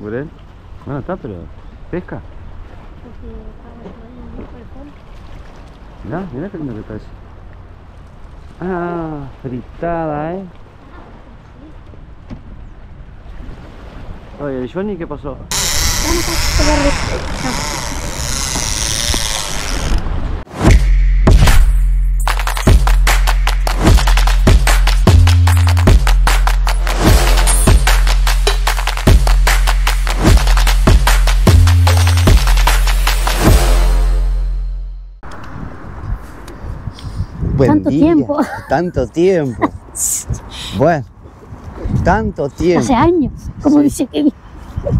Bueno, está, pero pesca. Mirá, mirá qué lindo que está eso. Ah, fritada, Oye, ¿el Johnny qué pasó? Tanto tiempo. Tanto tiempo. Bueno, tanto tiempo. Hace años, como Sí. dice Kevin.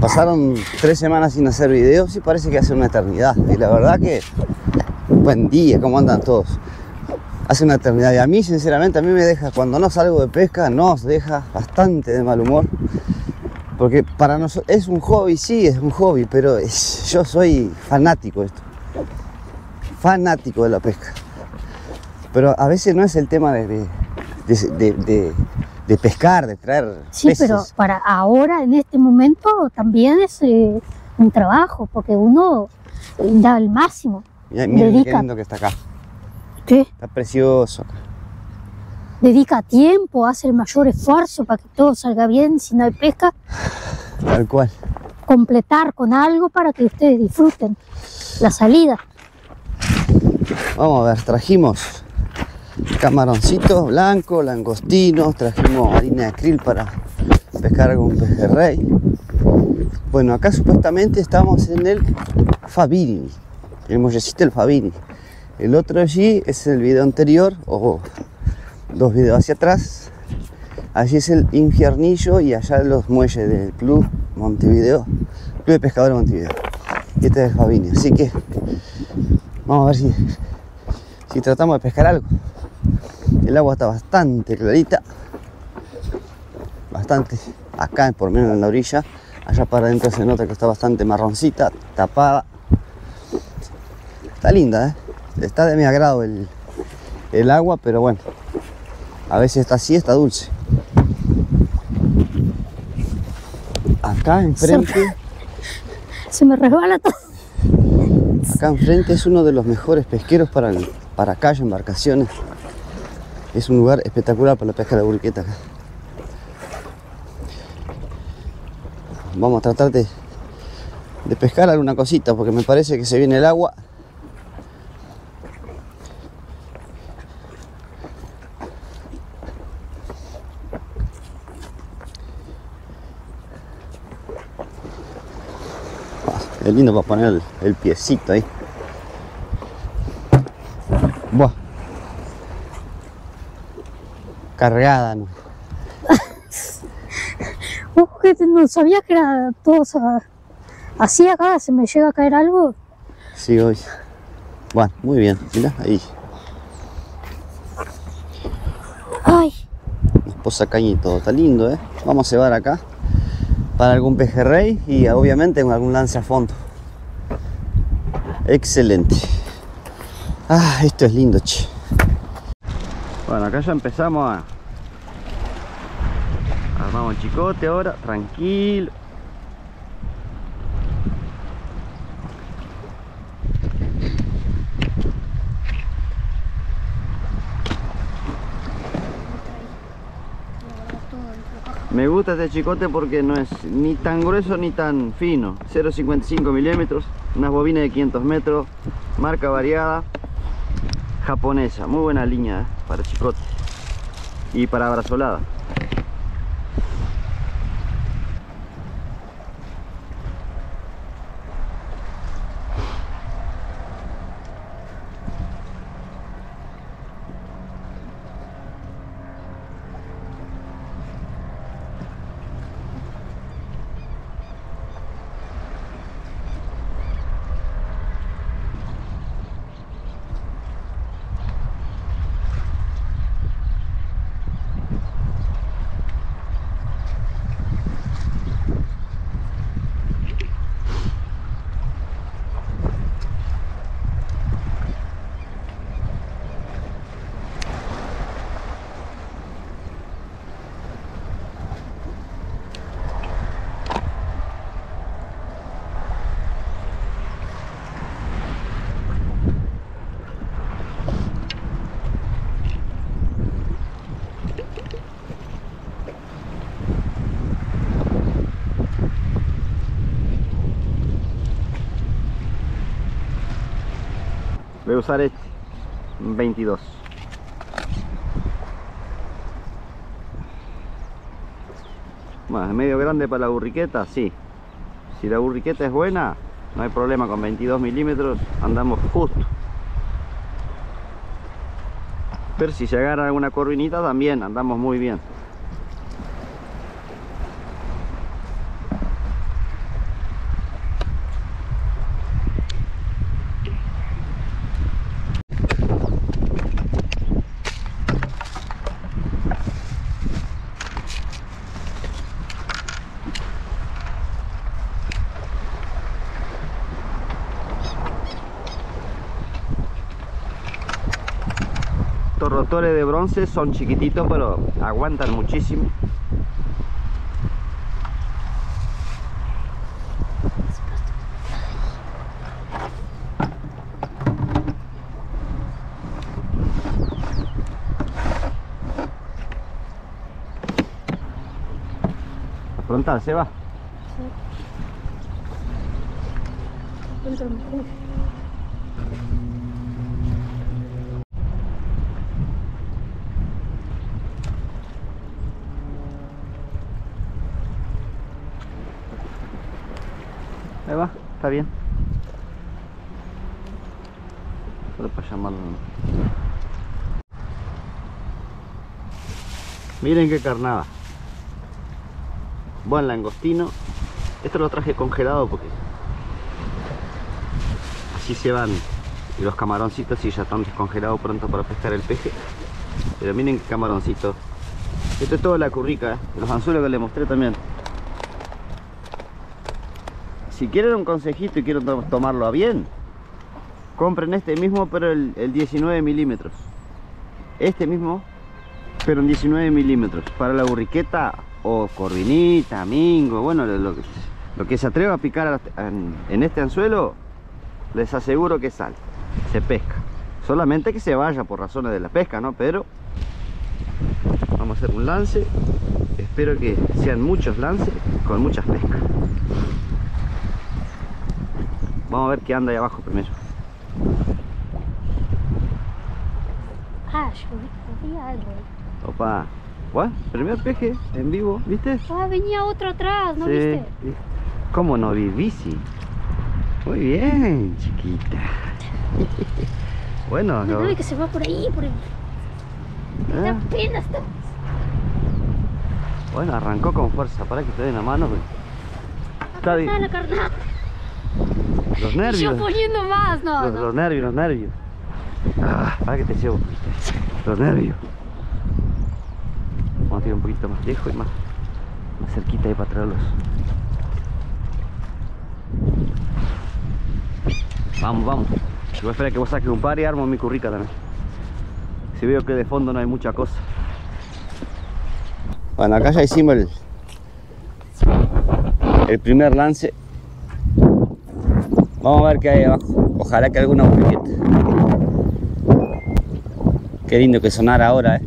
Pasaron 3 semanas sin hacer videos y parece que hace una eternidad. Y la verdad que, buen día, ¿cómo andan todos? Hace una eternidad. Y a mí, sinceramente, a mí me deja, cuando no salgo de pesca, nos deja bastante de mal humor. Porque para nosotros es un hobby, sí, es un hobby, pero yo soy fanático de esto. Fanático de la pesca. Pero a veces no es el tema de pescar, de traer Sí, peces. pero para ahora, en este momento, también es un trabajo, porque uno da el máximo. Miren qué dedica. lindo que está acá. ¿Qué? Está precioso acá. Dedica tiempo, hace el mayor esfuerzo para que todo salga bien. Si no hay pesca, Tal cual. completar con algo para que ustedes disfruten la salida. Vamos a ver, trajimos camaroncitos blancos, langostinos, trajimos harina de krill para pescar algún pejerrey. Bueno, acá supuestamente estamos en el Fabini, el muellecito del Fabini. El otro allí es el video anterior, o 2 videos hacia atrás. Allí es el Infiernillo y allá los muelles del Club Montevideo, Club de Pescadores Montevideo. Y este es el Fabini, así que vamos a ver si tratamos de pescar algo. El agua está bastante clarita, bastante, acá por lo menos en la orilla. Allá para adentro se nota que está bastante marroncita, tapada. Está linda, está de mi agrado el agua, pero bueno, a veces está así, está dulce. Acá enfrente, Se me resbala todo. acá enfrente es uno de los mejores pesqueros para callo, embarcaciones. Es un lugar espectacular para la pesca de la burqueta acá. Vamos a tratar de pescar alguna cosita porque me parece que se viene el agua. Es lindo para poner el piecito ahí. Buah. Cargada, ¿no? Que no sabía que era todo así acá, se me llega a caer algo. Sí, hoy. Bueno, muy bien, mirá, ahí. Ay, Nos posa cañito, está lindo, Vamos a cebar acá para algún pejerrey y obviamente con algún lance a fondo. Excelente. Ah, esto es lindo, che. Bueno, acá ya empezamos armamos el chicote ahora, tranquilo. Me gusta este chicote porque no es ni tan grueso ni tan fino. 0,55 milímetros, unas bobinas de 500 metros, marca variada, japonesa. Muy buena línea para chicote y para brazolada. usar este, 22. Bueno, es medio grande para la burriqueta, sí. Si la burriqueta es buena, no hay problema, con 22 milímetros andamos justo. Pero si se agarra alguna corvinita también andamos muy bien. Estos rotores de bronce son chiquititos, pero aguantan muchísimo. La frontal se va. Ahí va, está bien. Solo para llamarlo. Miren qué carnada. Buen langostino. Esto lo traje congelado porque así se van los camaroncitos y ya están descongelados pronto para pescar el peje. Pero miren qué camaroncito. Esto es toda la currica, los anzuelos que les mostré también. Si quieren un consejito y quieren tomarlo a bien, compren este mismo, pero el 19 milímetros. Este mismo, pero en 19 milímetros. Para la burriqueta o corvinita, mingo, bueno, lo que se atreva a picar en este anzuelo, les aseguro que sale, se pesca. Solamente que se vaya por razones de la pesca, ¿no? Pero vamos a hacer un lance. Espero que sean muchos lances con muchas pescas. Vamos a ver qué anda ahí abajo primero. Ah, yo vi algo. Opa. Bueno, primer peje en vivo, ¿viste? Ah, venía otro atrás, ¿no Sí. viste? ¿Cómo no vi? Bici. Muy bien, chiquita. Bueno, No, que se va por ahí, por ahí. ¿Eh? Apenas está. Bueno, arrancó con fuerza. Para que te den la mano. Está Acá está la carnada. Los Y yo nervios. poniendo más, no, no. Los nervios, los nervios. Ah, para que te llevo. Los nervios. Vamos a tirar un poquito más lejos y más cerquita ahí para traerlos. Vamos, vamos. Yo voy a esperar que vos saques un par y armo mi currica también. Si veo que de fondo no hay mucha cosa. Bueno, acá ya hicimos el primer lance. Vamos a ver qué hay abajo. Ojalá que alguna burriqueta. Qué lindo que sonara ahora,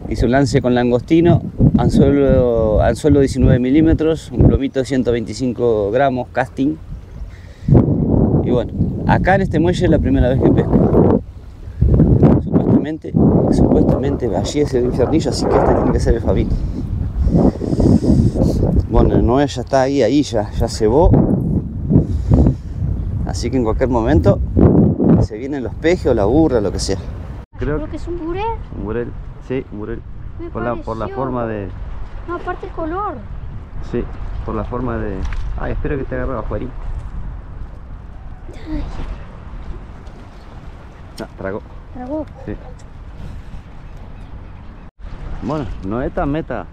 Hice un lance con langostino, anzuelo 19 milímetros, un plomito de 125 gramos, casting. Y bueno, acá en este muelle es la primera vez que pesco. Supuestamente allí es el infiernillo, así que este tiene que ser el Fabito. Bueno, el Noé ya está ahí ya cebó. Así que en cualquier momento se vienen los pejes o la burra, lo que sea. Creo que es un buré. Un burel, sí, un burel. Me Por la pareció. forma de... No, aparte el color. Sí, por la forma de... Ay, espero que te agarre afuera. No, tragó. Tragó. Sí. Bueno, no es tan meta.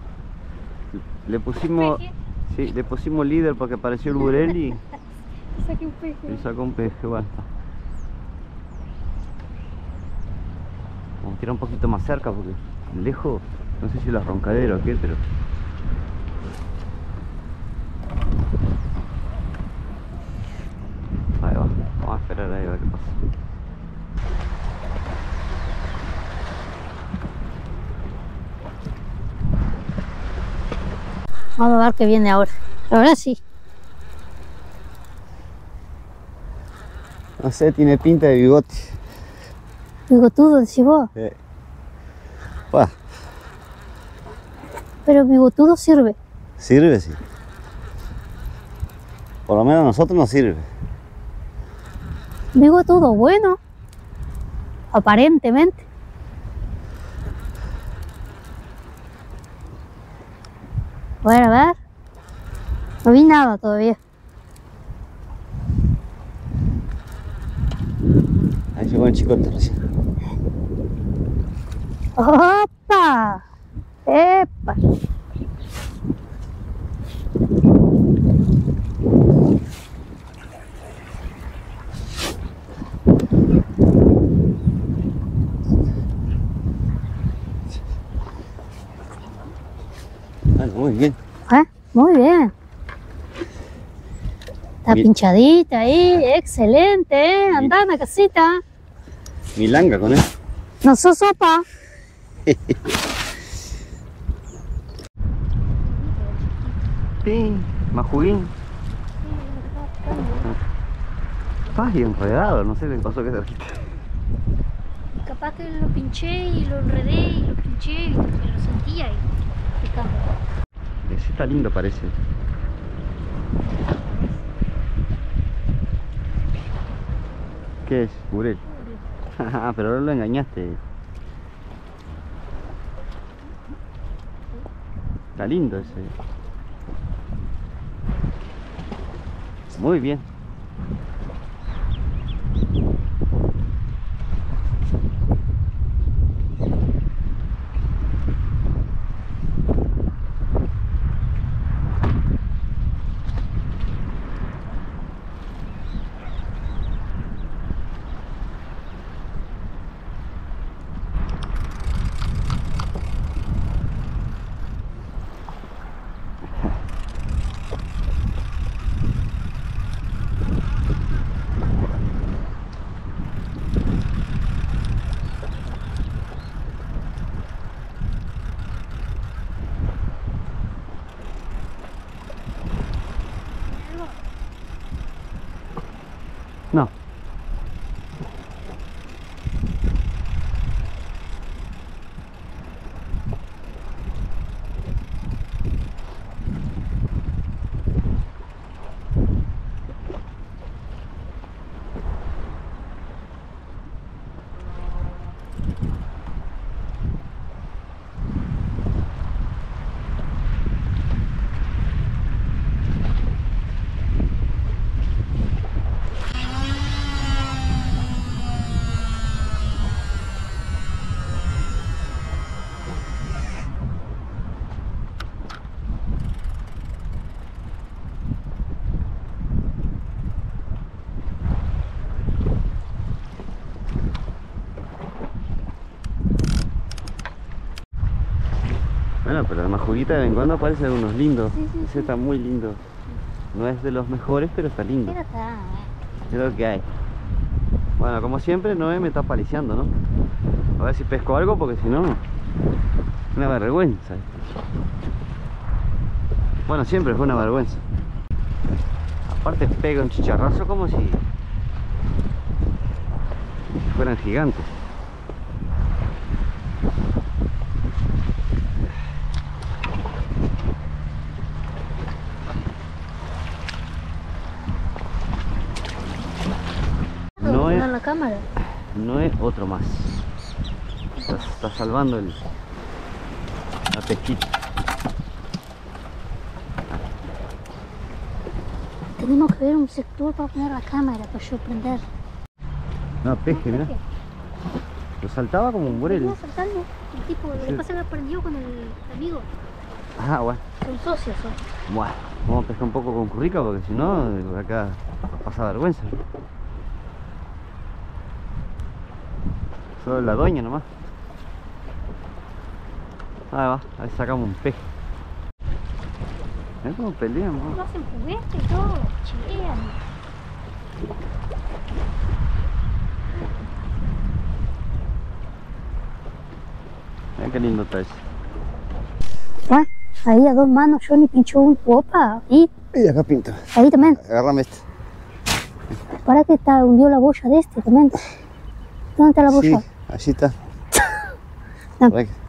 Le pusimos... Peje. Sí, le pusimos líder porque apareció el burel y Saqué un peje. sacó un peje. Bueno. Vamos a tirar un poquito más cerca porque lejos, no sé si la roncadera o qué, pero... Ahí va, vamos a esperar ahí a ver qué pasa. Vamos a ver qué viene ahora. Ahora sí. No sé, tiene pinta de bigote. Bigotudo, decís vos. Buah, Pero bigotudo sirve. sirve, sí. Por lo menos a nosotros nos sirve. Bigotudo, bueno. Aparentemente. Bueno, a ver. No vi nada todavía. Ahí llegó el chicote recién. ¡Opa! ¡Epa! Bueno, muy bien. Muy bien. Está Bien. pinchadita ahí, excelente, ¿eh? Andá en la casita. Milanga con él. No sos sopa. Sí, más juguín. Estás enredado, no sé qué pasó que te dijiste. Capaz que lo pinché y lo enredé y lo pinché y lo sentía y picando. Sí, está lindo parece. ¿Qué es? Burel. Pero ahora lo engañaste. Está lindo ese. Muy bien. No. Bueno, pero la majuguita de vez en cuando aparecen unos lindos. Sí, sí, Ese está muy lindo. No es de los mejores, pero está lindo. Pero está, Es lo que hay. Bueno, como siempre, Noé me está paliciando, ¿no? A ver si pesco algo, porque si no, una vergüenza. Bueno, siempre fue una vergüenza. Aparte pega un chicharrazo como si fueran gigantes. No es, la cámara. no es otro más. Está salvando la pesquita. Tenemos que ver un sector para poner la cámara, para yo prender. No, peje, mirá. Lo saltaba como un burel. Venía saltando. El tipo, Sí. después se me prendió con el amigo. Ah, bueno. Son socios, son. Bueno, vamos a pescar un poco con currica porque si no, acá pasa vergüenza. Solo la doña nomás. Ahí va, ahí sacamos un peje. Mirá cómo pelean, ¿no? Lo hacen juguete y todo, chilean. Mirá qué lindo está ese. Ah, ahí a dos manos Johnny pinchó un opa. Y Y acá pinto. ahí también. Agárrame este. Para que está hundió la boya de este también. ¿Dónde está la boya? Sí, allí está. No. Para que-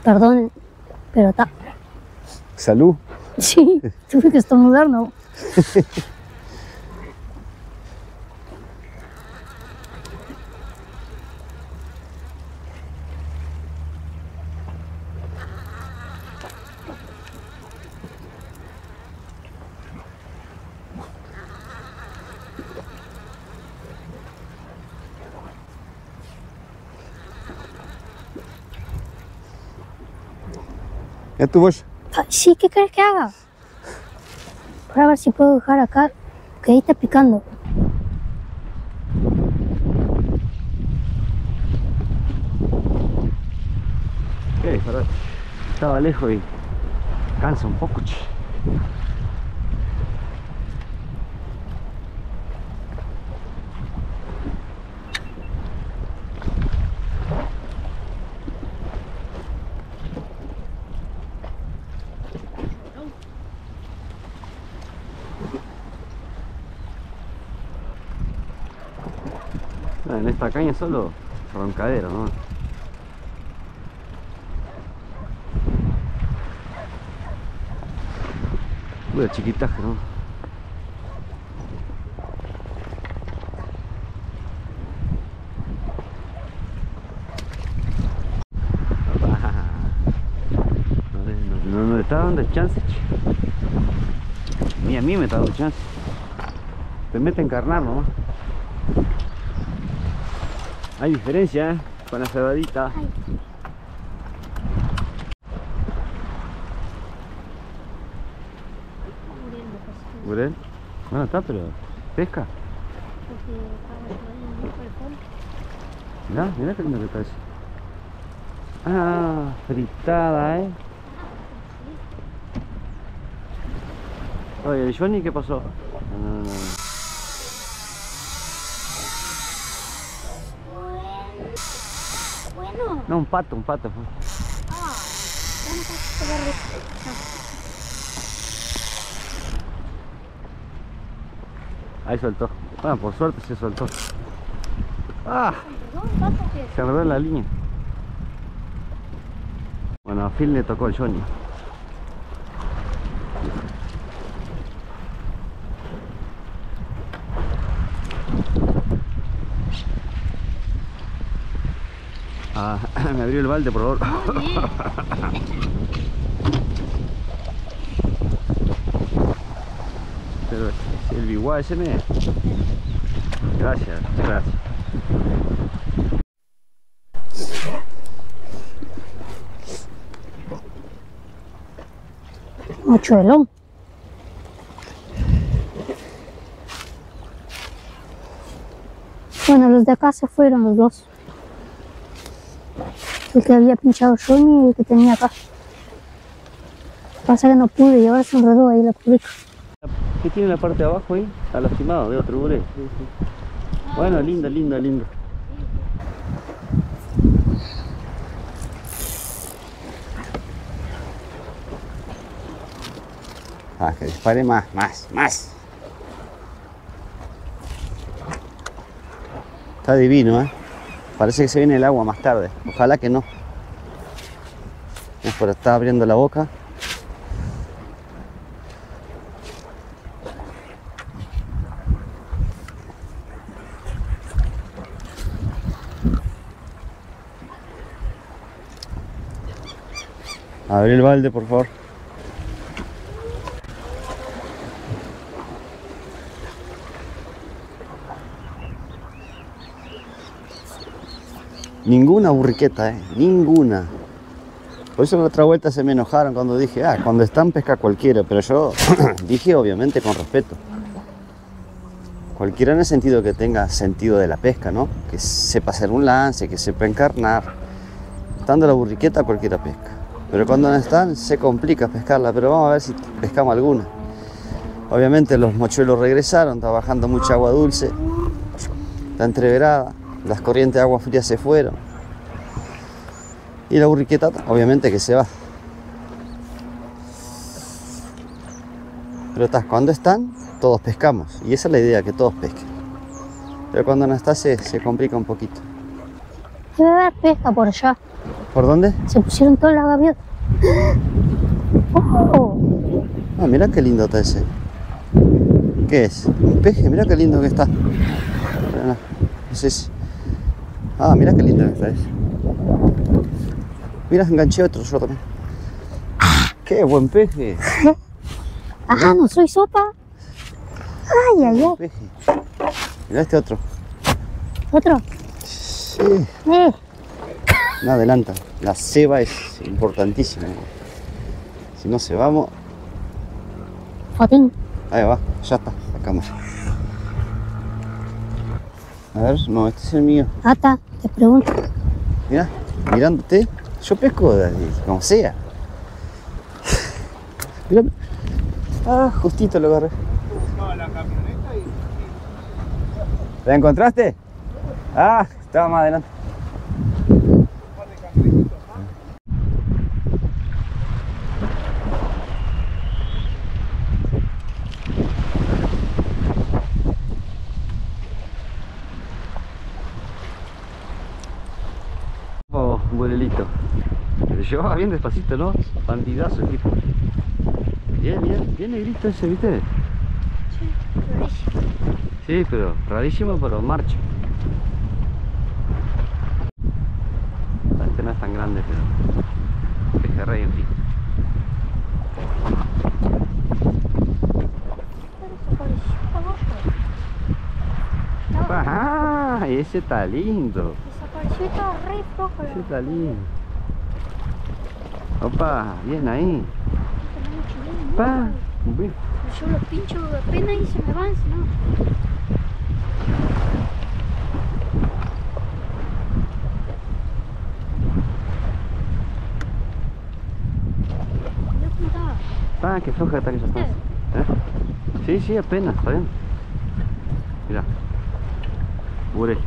Perdonen, pero está. Salud. Sí, tuve que estornudar, ¿no? ¿Ya tu boya? Ay, sí, ¿qué crees que haga? Para ver si puedo dejar acá, que ahí está picando. Ok, pará. Estaba lejos y cansa un poco, che. En esta caña solo roncadero, ¿no? Pura chiquitaje, ¿no? No le está dando chance, che. Ni a mí me está dando chance. Te mete a encarnar nomás. Hay diferencia, ¿eh? Con la cebadita. ¿Burel? Bueno, está, pero pesca. Mirá, mirá qué lindo que está ese. Ah, fritada, ¿eh? Oye, ¿el Johnny qué pasó? No. Bueno. No, un pato fue. Ahí soltó. Bueno, por suerte se soltó. ¡Ah! Se enredó en la línea. Bueno, a Phil le tocó el Johnny. Ah, me abrió el balde, por favor. Muy bien. Pero el biguá ese me... Gracias, gracias. Mochuelón. Bueno, los de acá se fueron los dos. El que había pinchado Johnny y el que tenía acá. Pasa que no pude y ahora se enredó ahí la currica. ¿Qué tiene la parte de abajo ahí? Está lastimado, de otro buré. Bueno, lindo. Ah, que dispare más. Está divino, ¿eh? Parece que se viene el agua más tarde. Ojalá que no. Pero está abriendo la boca. Abrí el balde, por favor. Ninguna burriqueta, ninguna. Por eso la otra vuelta se me enojaron cuando dije, cuando están pesca cualquiera, pero yo dije obviamente con respeto. Cualquiera en el sentido que tenga sentido de la pesca, ¿no? Que sepa hacer un lance, que sepa encarnar. Estando la burriqueta, cualquiera pesca. Pero cuando no están, se complica pescarla. Pero vamos a ver si pescamos alguna. Obviamente los mochuelos regresaron, está bajando mucha agua dulce. Está entreverada. Las corrientes de agua fría se fueron. Y la burriqueta, obviamente que se va. Pero cuando están, todos pescamos. Y esa es la idea, que todos pesquen. Pero cuando no está, se complica un poquito. Debe haber pesca por allá. ¿Por dónde? Se pusieron todas las gaviotas. ¡Oh! Ah, mira qué lindo está ese. ¿Qué es? Un peje, mira qué lindo que está. No sé si... Ah, mira qué lindo que está ese. Mira, enganché otro yo también. ¡Qué buen peje! Ah, no soy sopa. Ay, ay, ay. Peje. Mira este otro. ¿Otro? Sí. Eh. No adelanta. La ceba es importantísima. Si no cebamos... Jotín. Ahí va, ya está, la cámara. A ver, no, este es el mío. Ata, te pregunto. Mira, mirándote. Yo pesco como sea. Mira. Ah, justito lo agarré. ¿La encontraste? Ah, estaba más adelante. Oh, un vuelelito. Se llevaba bien despacito, ¿no? Bandidazo el tipo. Bien, bien, bien negrito ese, ¿viste? Sí, rarísimo. Sí, pero rarísimo, pero marcha. Este no es tan grande, pero pejerrey en fin. Ah, ese está lindo. Desapareció y estaba re flojo. Ese está lindo. Opa, bien ahí. Pa, bien. Yo los pincho apenas y se me van, si no. Yo apuntaba. Ah, qué floja está que ya está. Sí, sí, apenas, está bien. Mira. Burel.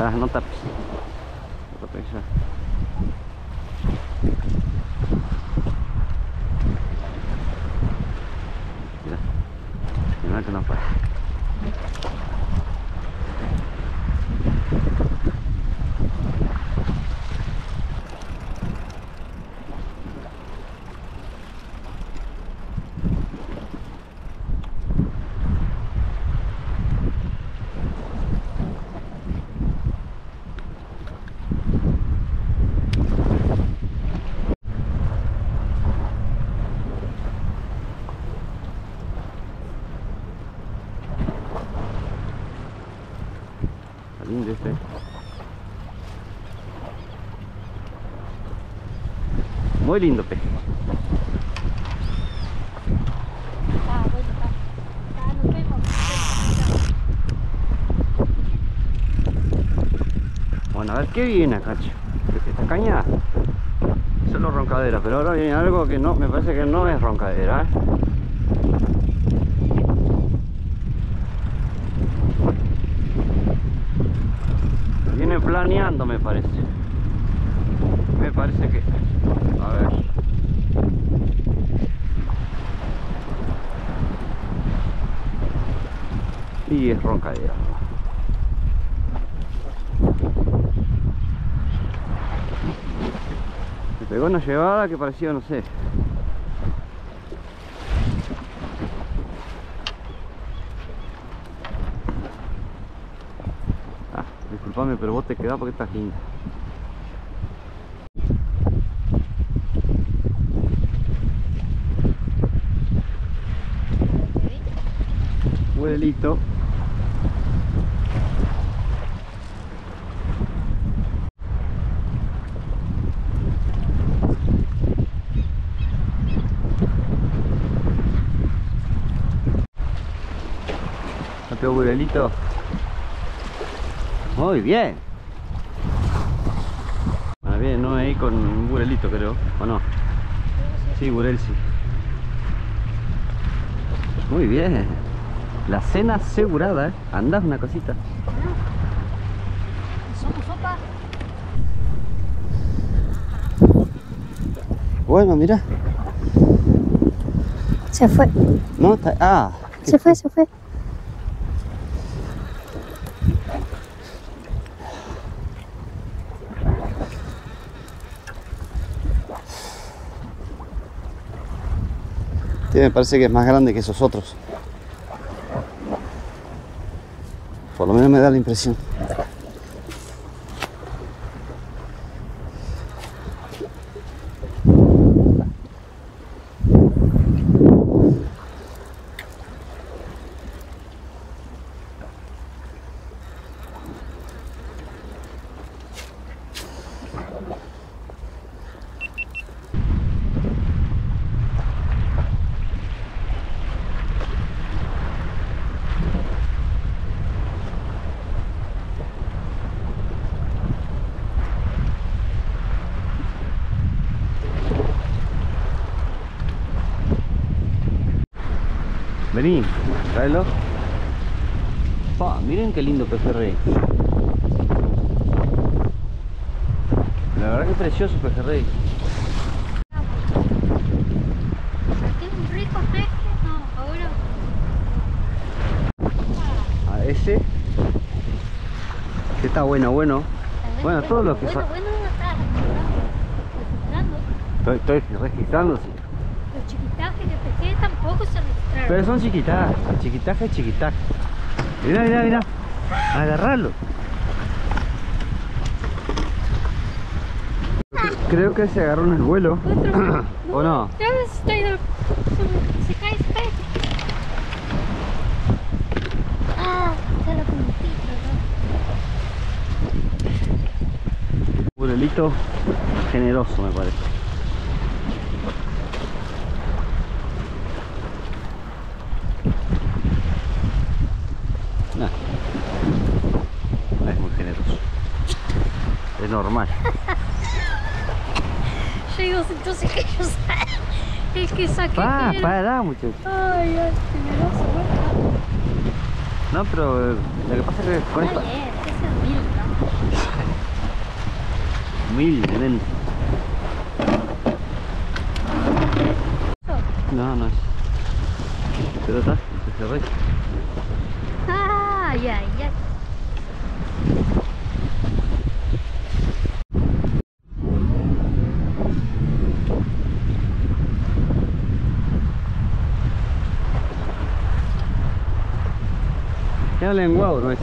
Ah, no tapes. No tapes ya. Mira. Mira que no para. Lindo este. Muy lindo pez. Ah, bueno, está. Ah, nos vemos. Bueno, a ver qué viene acá, chico. Esta caña solo roncadera, pero ahora viene algo que no, me parece que no es roncadera, Viene planeando, me parece. Me parece que... A ver. Y es roncadera. Me pegó una llevada que parecía, no sé. Disculpame, pero vos te quedás porque estás linda. Huele listo. Nuestro burelito. Muy bien. Bien, no ahí con un burelito, creo, ¿o no? Sí, burel, sí. Muy bien. La cena asegurada, ¿eh? Andás una cosita. Somos sopa. Bueno, mira. Se fue. No, está... Ah. Se fue, se fue. Este me parece que es más grande que esos otros. Por lo menos me da la impresión. Vení, tráelo. Miren qué lindo pejerrey. La verdad que precioso pejerrey. Aquí un rico peje. No, ahora. A ese. Que está bueno. Bueno, todo lo que Bueno, son. bueno, no está registrando. Estoy registrando, sí. Los chiquitajes de peje tampoco se registraron. Pero son chiquitajes. Mira. Agarralo. Creo que se agarró en el vuelo. Otro. ¿O no? Ya ves, está ahí se cae ese peje. Ah, está la puntita, ¿no? Burelito generoso, me parece. No es muy generoso. Es normal. Yo digo, entonces que yo saqué. El que saqué. que era- Pará, muchacho. Ay, generoso, bueno. No, pero lo que pasa es que con Está esta... bien, hay que ser humilde, ¿no? Nen. No es. Pero está, se ve. Ay. Queda lenguado, ¿no es?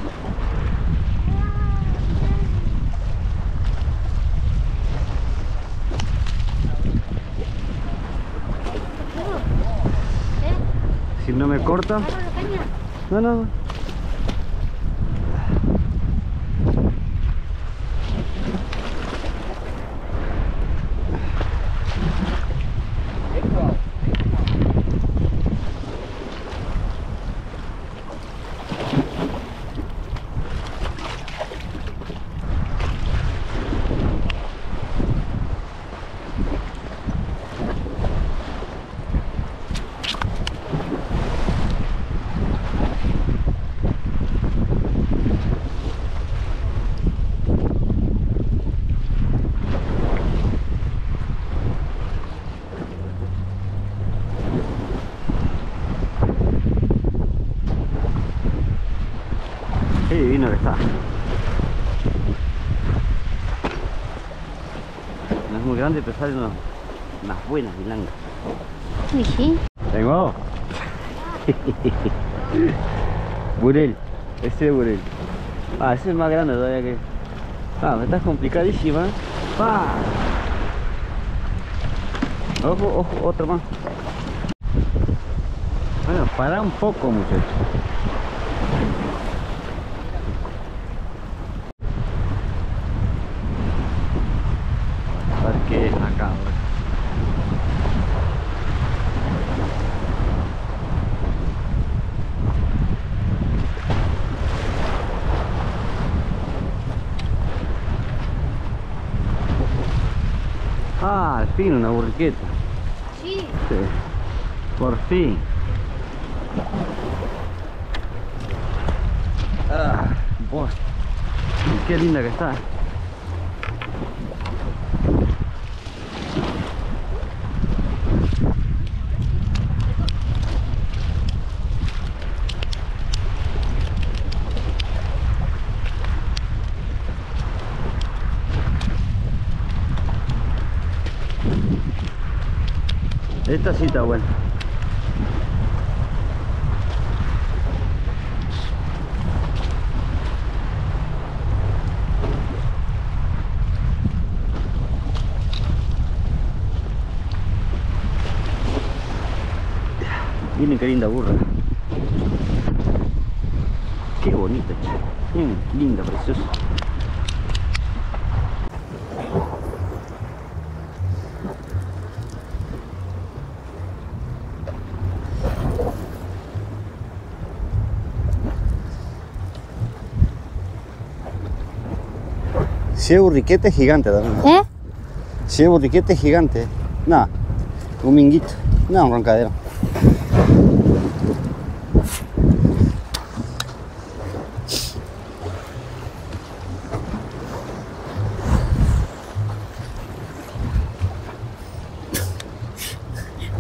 Si no me corta. Agarro la caña. No. Qué divino que está. No es muy grande, pero salen unas buenas milangas. Sí. ¿Tengo? Burel. Ese burel. Ese es más grande todavía que... me estás complicadísima. Ojo, otro más. Bueno, para un poco, muchachos. A ver qué es acá. fin una burriqueta. Sí. Sí. Por fin. Ah, bueno. Qué linda que está. Esta sí está buena. Miren qué linda burra. Qué bonita, che. Bien linda, preciosa. Si es burriquete es gigante también. ¿Eh? Si es burriquete es gigante. Nada, un minguito. No, un roncadero.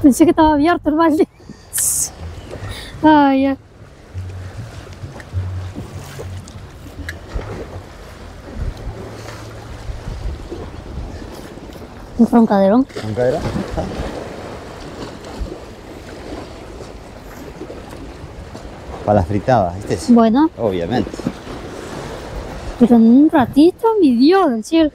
Pensé que estaba abierto el balde. Ay, ya. Un roncaderón. ¿Roncadero? Para las fritadas, ¿viste? Bueno, Obviamente. pero en un ratito, mi Dios del cielo.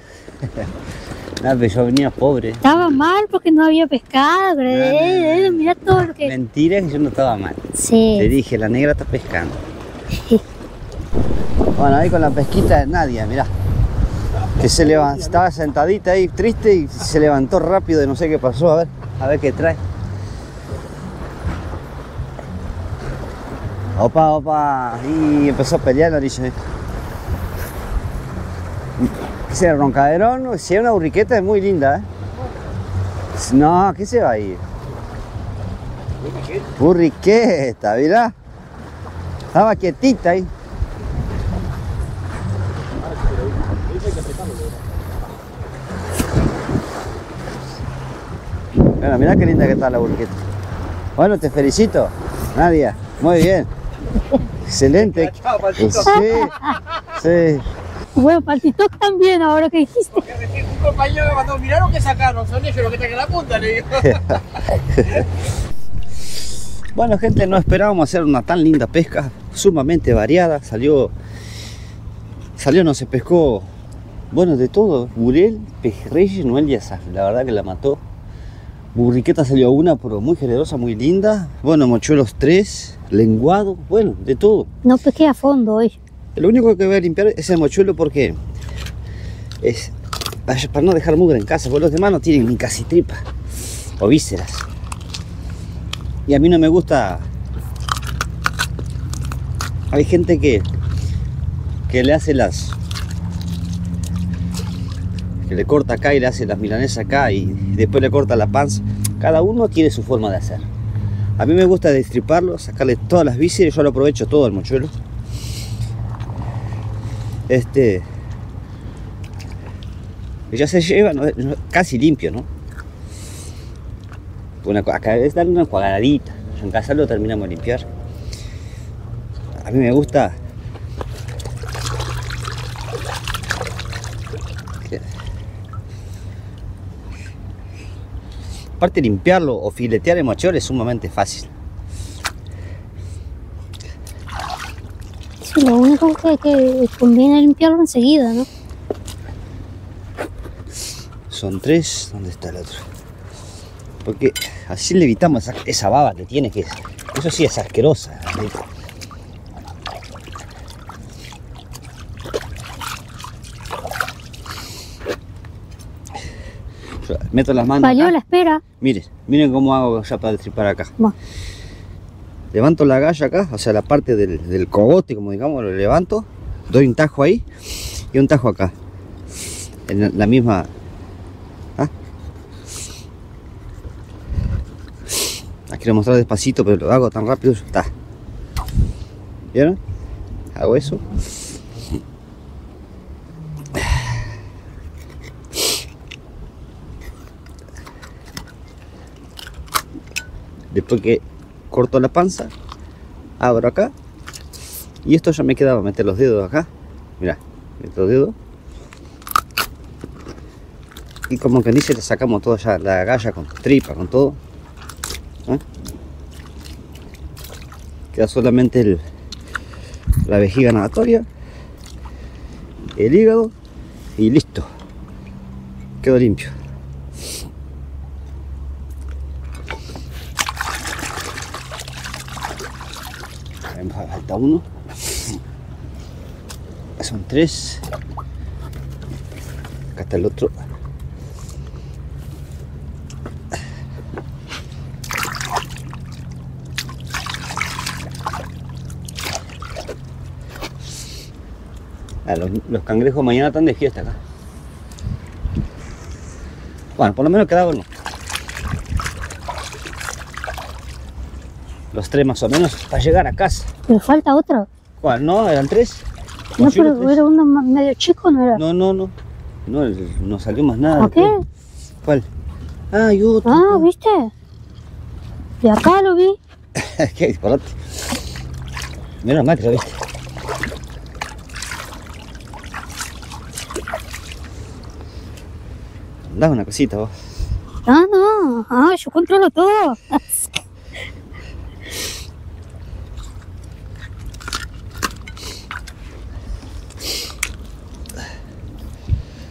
Nada, pero yo venía pobre. Estaba mal porque no había pescado. No. Mira todo lo que... Mentira que yo no estaba mal. Te Sí. dije, la negra está pescando. Bueno, ahí con la pesquita de Nadia, mirá. Que se levantó, estaba sentadita ahí triste y se levantó rápido y no sé qué pasó. A ver qué trae. Opa, opa. Y empezó a pelear la orilla. ¿Qué es el roncaderón? Si es una burriqueta es muy linda, ¿eh? No, ¿qué se va a ir? Burriqueta, mirá. Estaba quietita ahí. Bueno, mirá qué linda que está la burriqueta. Bueno, te felicito, Nadia. Muy bien. Excelente. Sí, sí. Bueno, para el TikTok también, ahora que dijiste. Un compañero me mandó, mirá lo que sacaron, son ellos los que están en la punta, le digo. Bueno, gente, no esperábamos hacer una tan linda pesca, sumamente variada. Salió, no se pescó, bueno, de todo. Burel, pejerrey, Noel Díaz, la verdad que la mató. Burriqueta salió una, pero muy generosa, muy linda. Bueno, mochuelos 3, lenguado, bueno, de todo. No pesqué a fondo hoy. Lo único que voy a limpiar es el mochuelo porque es para no dejar mugre en casa, porque los demás no tienen ni casi tripa o vísceras. Y a mí no me gusta. Hay gente que le hace que le corta acá y le hace las milanesas acá y después le corta la panza. Cada uno tiene su forma de hacer. A mí me gusta destriparlo, sacarle todas las vísceras, yo lo aprovecho todo el mochuelo. Ya se lleva casi limpio, ¿no? Acá es darle una enjuagadita. En casa lo terminamos de limpiar. A mí me gusta aparte limpiarlo o filetear el mochuelo es sumamente fácil. Sí, lo único que conviene limpiarlo enseguida, ¿no? Son 3, ¿dónde está el otro? Porque así le evitamos esa baba que tiene, que eso sí es asquerosa. Yo meto las manos Valió acá. la espera. Miren cómo hago ya para destripar acá. Va. Levanto la galla acá, o sea la parte del cogote, como digamos, lo levanto, doy un tajo ahí y un tajo acá. En la misma. ¿Ah? La quiero mostrar despacito, pero lo hago tan rápido. Está. ¿Vieron? Hago eso. Después que corto la panza, abro acá. Y esto ya me quedaba meter los dedos acá. Mirá, meto los dedos. Y como que dice, le sacamos toda ya la galla con tripa, con todo. ¿Eh? Queda solamente la vejiga natatoria, el hígado y listo. Quedó limpio. Me falta uno. Son 3. Acá está el otro. Los cangrejos mañana están de fiesta acá. Bueno, por lo menos queda uno. Los 3 más o menos para llegar a casa. Pero falta otro. ¿Cuál? No, eran 3. No, pero era uno medio chico, ¿no era? No, no, no. No salió más nada. ¿A qué? ¿Cuál? Ah, y otro. Ah, ¿viste? De acá lo vi. Qué disparate. Menos mal que lo viste. Dame una cosita vos. Ah, no. Ah, yo controlo todo.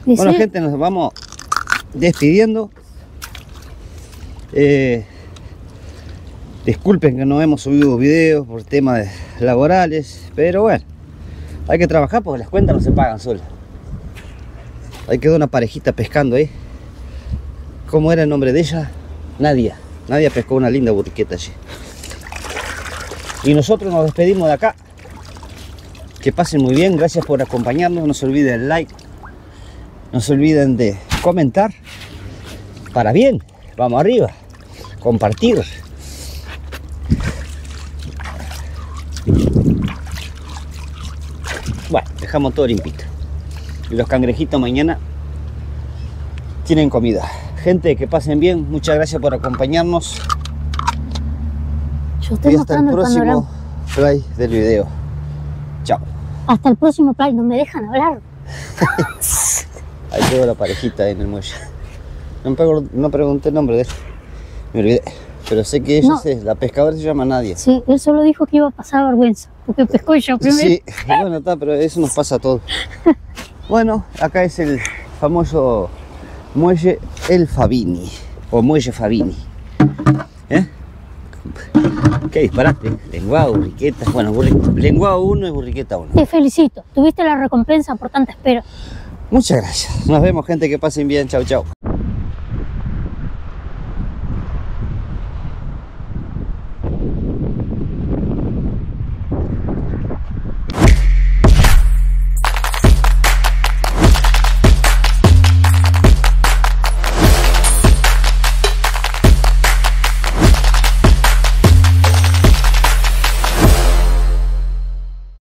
Bueno, gente, nos vamos despidiendo. Disculpen que no hemos subido videos por temas laborales, pero bueno, hay que trabajar porque las cuentas no se pagan solas. Ahí quedó una parejita pescando ahí. ¿Cómo era el nombre de ella? Nadia. Nadia pescó una linda burriqueta allí. Y nosotros nos despedimos de acá. Que pasen muy bien, gracias por acompañarnos. No se olviden del like. No se olviden de comentar. Para bien, vamos arriba. Compartir. Bueno, dejamos todo limpito. Y los cangrejitos mañana tienen comida. Gente, que pasen bien. Muchas gracias por acompañarnos. Yo estoy Y hasta el mostrando el próximo panorama. play del video. Chao. Hasta el próximo play. No me dejan hablar. Ahí quedó la parejita en el muelle. No pregunté el nombre de él. Me olvidé. Pero sé que ella No. la pescadora se llama Nadia. Sí, él solo dijo que iba a pasar vergüenza. Porque pescó yo primero. Sí, bueno, está, pero eso nos pasa a todos. Bueno, acá es el famoso muelle El Fabini. O muelle Fabini. ¿Eh? Qué disparate. Lenguado, burriqueta. Bueno, lenguado 1 y burriqueta 1. Te felicito. Tuviste la recompensa por tanta espera. Muchas gracias. Nos vemos, gente, que pasen bien. Chau, chau.